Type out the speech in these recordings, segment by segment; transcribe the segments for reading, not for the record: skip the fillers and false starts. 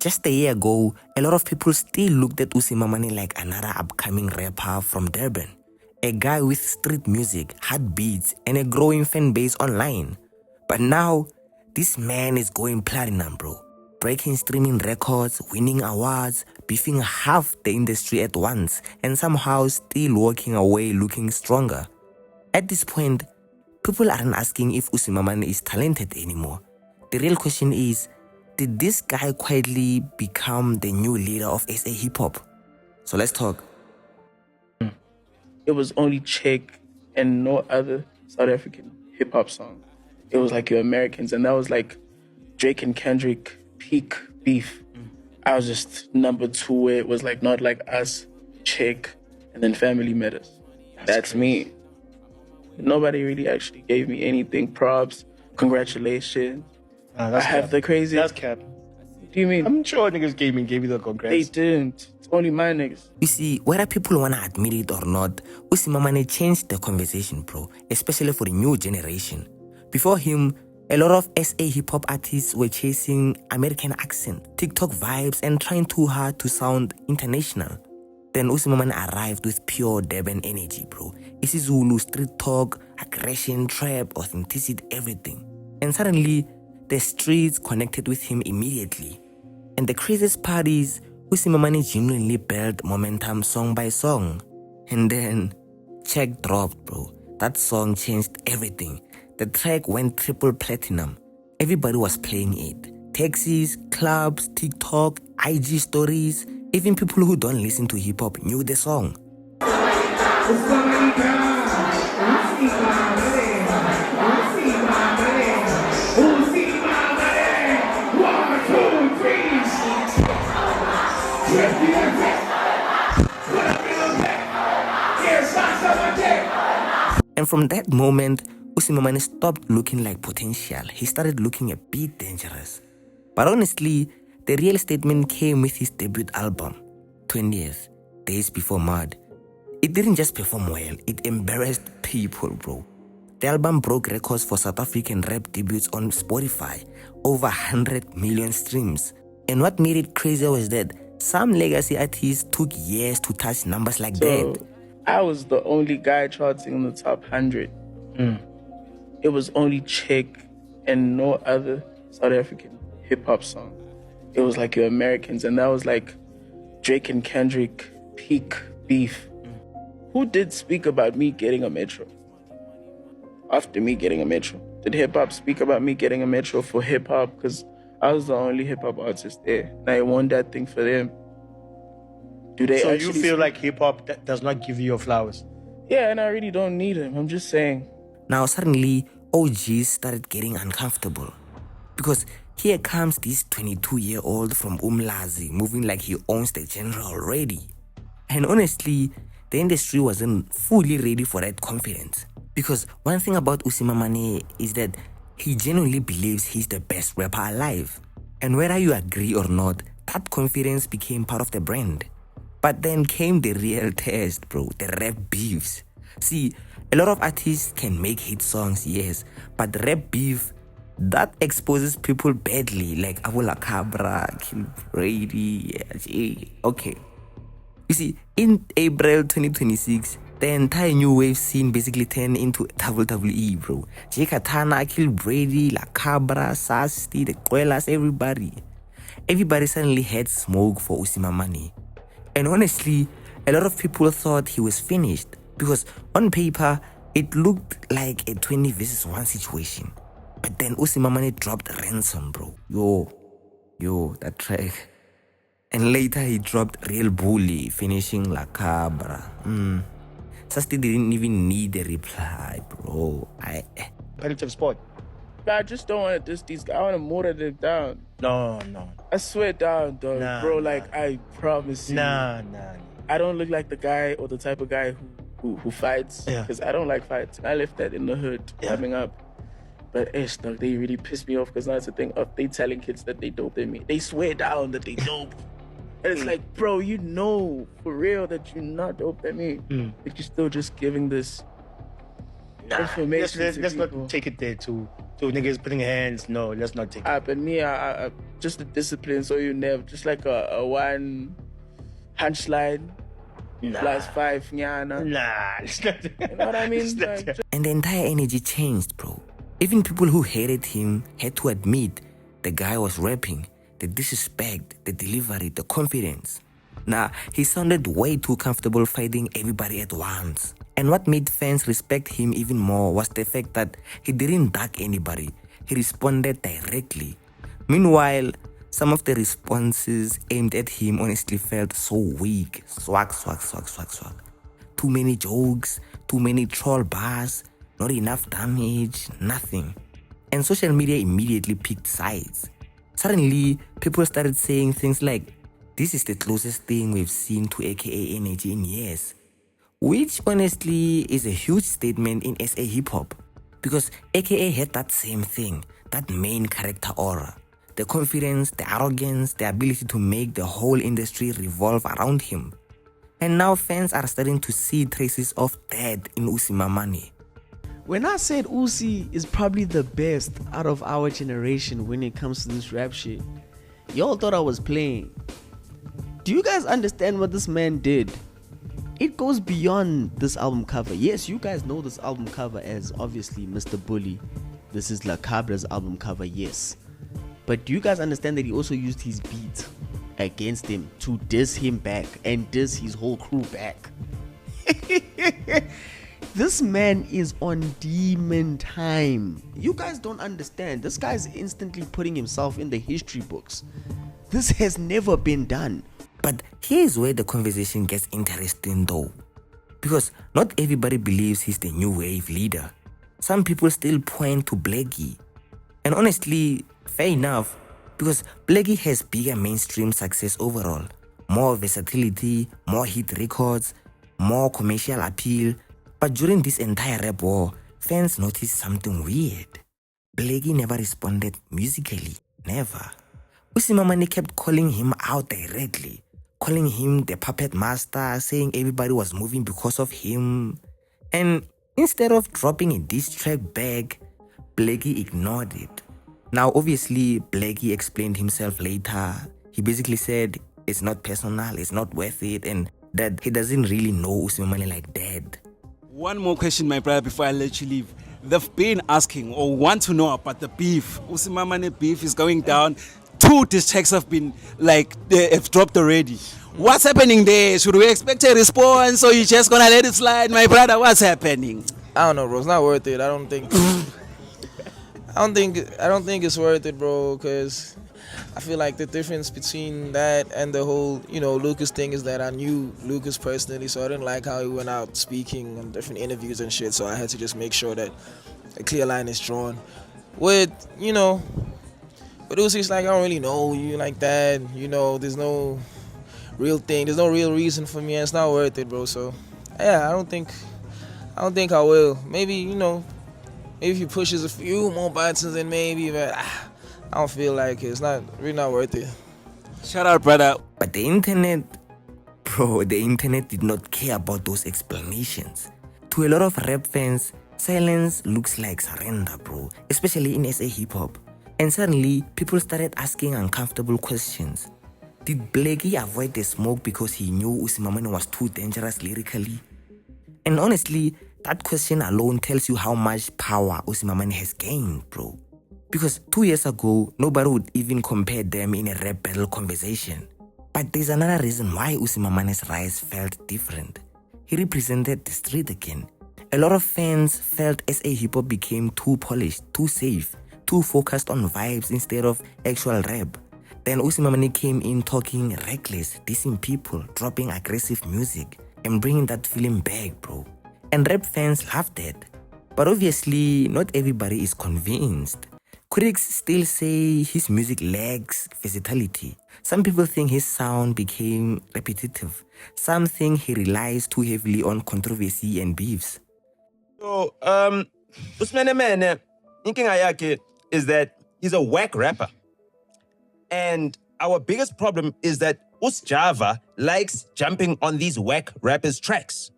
Just a year ago, a lot of people still looked at Usimamane like another upcoming rapper from Durban. A guy with street music, hard beats, and a growing fan base online. But now, this man is going platinum, bro. Breaking streaming records, winning awards, beefing half the industry at once, and somehow still walking away looking stronger. At this point, people aren't asking if Usimamane is talented anymore. The real question is, did this guy quietly become the new leader of SA hip-hop? So let's talk. It was only Cheque and no other South African hip-hop song. It was like your Americans, and that was like Drake and Kendrick peak beef. I was just number 2 where it was like not like us, Cheque, and then Family Matters. That's me. Nobody really actually gave me anything. Props, congratulations. I have the craziest. That's cap. What do you mean? I'm sure niggas gave you the congrats. They didn't. It's only my niggas. You see, whether people want to admit it or not, Usimamane changed the conversation, bro, especially for the new generation. Before him, a lot of SA hip-hop artists were chasing American accent, TikTok vibes, and trying too hard to sound international. Then Usimamane arrived with pure Durban energy, bro. isiZulu, street talk, aggression, trap, authenticity, everything. And suddenly, the streets connected with him immediately. And the craziest part is, Usimamane genuinely built momentum song by song. And then, Cheque dropped, bro. That song changed everything. The track went triple platinum. Everybody was playing it. Taxis, clubs, TikTok, IG stories. Even people who don't listen to hip-hop knew the song. And from that moment, Usimamane stopped looking like potential. He started looking a bit dangerous. But honestly, the real statement came with his debut album, 20th, Days Before Mud. It didn't just perform well, it embarrassed people, bro. The album broke records for South African rap debuts on Spotify, over 100 million streams. And what made it crazier was that some legacy artists took years to touch numbers like that. I was the only guy charting in the top 100. It was only Cheque and no other South African hip-hop song. It was like your Americans, and that was like Drake and Kendrick peak beef. Who did speak about me getting a metro? After me getting a metro, did hip-hop speak about me getting a metro for hip-hop? Because I was the only hip-hop artist there, and I won that thing for them. Do they so you feel like hip-hop does not give you your flowers? Yeah, and I really don't need them. I'm just saying. Now suddenly, OGs started getting uncomfortable. Because here comes this 22-year-old from Umlazi moving like he owns the genre already. And honestly, the industry wasn't fully ready for that confidence. Because one thing about Usimamane is that he genuinely believes he's the best rapper alive. And whether you agree or not, that confidence became part of the brand. But then came the real test, bro, the rap beefs. See, a lot of artists can make hit songs, yes, but rap beef, that exposes people badly, like LaCabra, Kill Brady, okay. You see, in April 2026, the entire new wave scene basically turned into WWE, bro. JayKatana, Kill Brady, LaCabra, Sasti, the Qwellers, everybody. Everybody suddenly had smoke for Usimamane. And honestly, a lot of people thought he was finished because on paper, it looked like a 20 versus 1 situation. But then Usimamane dropped Ransom, bro. Yo, that track. And later he dropped Real Bully, finishing LaCabra. Sasti didn't even need a reply, bro. Competitive sport. I just don't want to diss these guys. I want to motor them down. No. I swear down, dog. Bro, like, I promise you. Nah. I don't look like the guy or the type of guy who fights. Yeah. Because I don't like fights. I left that in the hood coming up. But dog, they really piss me off because now it's a thing of they telling kids that they dope than me. They swear down that they dope. And it's like, bro, you know for real that you're not dope than me. But you're still just giving this information Let's to not people. take it there to So niggas putting hands, no, let's not take it. But me, I just the discipline, so you never, just like a one punch line, plus 5 nyana. Nah, it's not. You know what I mean? Like, And the entire energy changed, bro. Even people who hated him had to admit the guy was rapping. The disrespect, the delivery, the confidence. Nah, he sounded way too comfortable fighting everybody at once. And what made fans respect him even more was the fact that he didn't duck anybody. He responded directly. Meanwhile, some of the responses aimed at him honestly felt so weak. Swag. Too many jokes, too many troll bars, not enough damage, nothing. And social media immediately picked sides. Suddenly, people started saying things like, "This is the closest thing we've seen to AKA energy in years." Which honestly is a huge statement in SA hip-hop. Because AKA had that same thing, that main character aura. The confidence, the arrogance, the ability to make the whole industry revolve around him. And now fans are starting to see traces of that in Usimamane. When I said Uzi is probably the best out of our generation when it comes to this rap shit, y'all thought I was playing. Do you guys understand what this man did? It goes beyond this album cover. Yes, you guys know this album cover as obviously Mr. Bully. This is LaCabra's album cover, yes. But do you guys understand that he also used his beat against him to diss him back and diss his whole crew back? This man is on demon time. You guys don't understand. This guy's instantly putting himself in the history books. This has never been done. But here's where the conversation gets interesting though. Because not everybody believes he's the new wave leader. Some people still point to Blxckie. And honestly, fair enough. Because Blxckie has bigger mainstream success overall. More versatility, more hit records, more commercial appeal. But during this entire rap war, fans noticed something weird. Blxckie never responded musically. Never. Usimamane kept calling him out directly. Calling him the puppet master, saying everybody was moving because of him. And instead of dropping a diss track back, Blxckie ignored it. Now obviously, Blxckie explained himself later. He basically said it's not personal, it's not worth it, and that he doesn't really know Usimamane like that. One more question, my brother, before I let you leave. They've been asking or want to know about the beef. Usimamane beef is going down. 2 diss tracks have been have dropped already. What's happening there? Should we expect a response or you just gonna let it slide, my brother? What's happening? I don't know, bro. It's not worth it. I don't think it's worth it, bro. Because I feel like the difference between that and the whole, Lucas thing is that I knew Lucas personally, so I didn't like how he went out speaking on different interviews and shit. So I had to just make sure that a clear line is drawn. But it was just like, I don't really know you like that. There's no real thing. There's no real reason for me. And it's not worth it, bro. So, yeah, I don't think I will. Maybe, maybe if he pushes a few more buttons, then maybe. But I don't feel like it. It's really not worth it. Shout out, brother. But the internet did not care about those explanations. To a lot of rap fans, silence looks like surrender, bro. Especially in SA hip-hop. And suddenly, people started asking uncomfortable questions. Did Blxckie avoid the smoke because he knew Usimamane was too dangerous lyrically? And honestly, that question alone tells you how much power Usimamane has gained, bro. Because 2 years ago, nobody would even compare them in a rap battle conversation. But there's another reason why Usimamane's rise felt different. He represented the street again. A lot of fans felt SA hip-hop became too polished, too safe, too focused on vibes instead of actual rap. Then Usimamane came in talking reckless, dissing people, dropping aggressive music, and bringing that feeling back, bro. And rap fans loved it. But obviously, not everybody is convinced. Critics still say his music lacks versatility. Some people think his sound became repetitive. Some think he relies too heavily on controversy and beefs. So, Usimamane, thinking Ayake is that he's a whack rapper. And our biggest problem is that Java likes jumping on these whack rappers' tracks.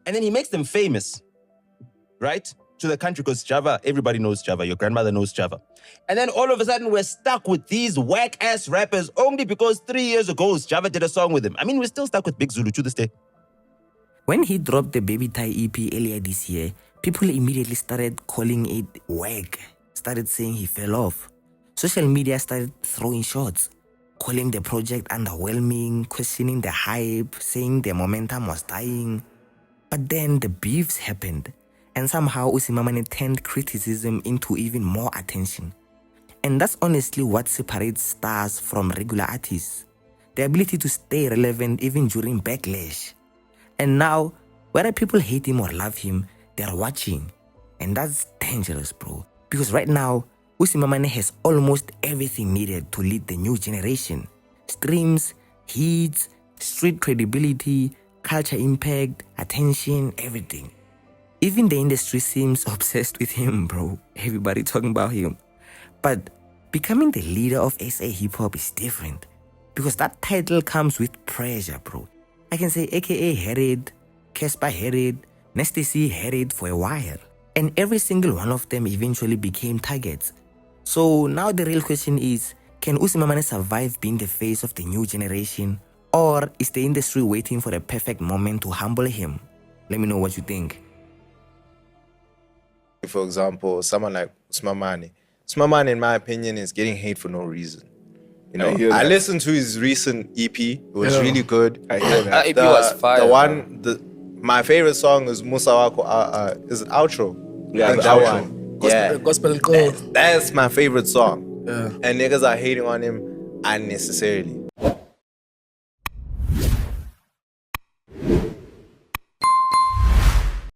And then he makes them famous, right? to the country because Java, everybody knows Java. Your grandmother knows Java. And then all of a sudden, we're stuck with these whack-ass rappers only because 3 years ago, Java did a song with him. I mean, we're still stuck with Big Zulu to this day. When he dropped the Baby Tie EP earlier this year, people immediately started calling it whack, started saying he fell off. Social media started throwing shots, calling the project underwhelming, questioning the hype, saying the momentum was dying. But then the beefs happened, and somehow Usimamane turned criticism into even more attention. And that's honestly what separates stars from regular artists. The ability to stay relevant even during backlash. And now, whether people hate him or love him, they're watching. And that's dangerous, bro. Because right now, Usimamane has almost everything needed to lead the new generation. Streams, hits, street credibility, culture impact, attention, everything. Even the industry seems obsessed with him, bro. Everybody talking about him. But becoming the leader of SA hip-hop is different. Because that title comes with pressure, bro. I can say AKA had it, Casper had it, Nasty C had it for a while. And every single one of them eventually became targets. So now the real question is, can Usimamane survive being the face of the new generation? Or is the industry waiting for the perfect moment to humble him? Let me know what you think. For example, someone like Usimamane. Usimamane, in my opinion, is getting hate for no reason. You know, I listened to his recent EP. It was really good. I hear that. EP was fire. My favorite song is Musa Wako. Is it Outro? Yeah, that outro. one. Yeah, Gospel that's my favorite song. Yeah. And niggas are hating on him unnecessarily.